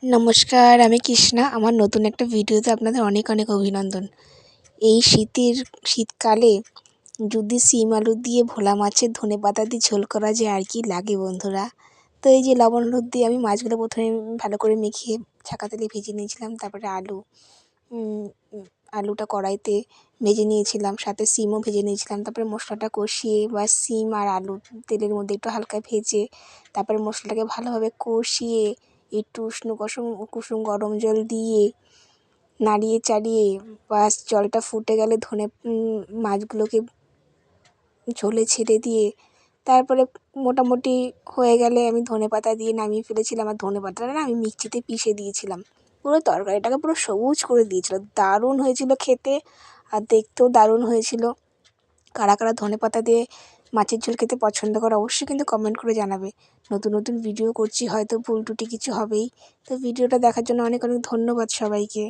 নমস্কার, আমি কৃষ্ণা। আমার নতুন একটা ভিডিওতে আপনাদের অনেক অনেক অভিনন্দন। এই শীতকালে যদি শিম আলু দিয়ে ভোলা মাছের ধনেপাতা দিয়ে ঝোল করা যায় আর কি লাগে বন্ধুরা। তো এই যে লবণ হলুদ দিয়ে আমি মাছগুলো প্রথমে ভালো করে মেখে ছাকা তেলে ভেজে নিয়েছিলাম। তারপরে উম উম আলুটা কড়াইতে ভেজে নিয়েছিলাম, সাথে শিমও ভেজে নিয়েছিলাম। তারপরে মশলাটা কষিয়ে বা শিম আর আলু তেলের মধ্যে একটু হালকা ভেজে তারপরে মশলাটাকে ভালোভাবে কষিয়ে একটু উষ্ণ কুসুম গরম জল দিয়ে নাড়িয়ে চাড়িয়ে বাস জলটা ফুটে গেলে মাছগুলোকে ঝোলে ছেড়ে দিয়ে তারপরে মোটামুটি হয়ে গেলে আমি ধনেপাতা দিয়ে নামিয়ে ফেলেছিলাম। আর ধনেপাতাটা না আমি মিক্সিতে পিষে দিয়েছিলাম, পুরো তরকারিটাকে পুরো সবুজ করে দিয়েছিল। দারুণ হয়েছিল খেতে আর দেখতেও দারুণ হয়েছিল। কারা কারা ধনেপাতা দিয়ে মাছের ঝোল খেতে পছন্দ করে অবশ্যই কিন্তু কমেন্ট করে জানাবে। নতুন নতুন ভিডিও করছি, হয়তো ভুল ত্রুটি কিছু হবেই। তো ভিডিওটা দেখার জন্য অনেক অনেক ধন্যবাদ সবাইকে।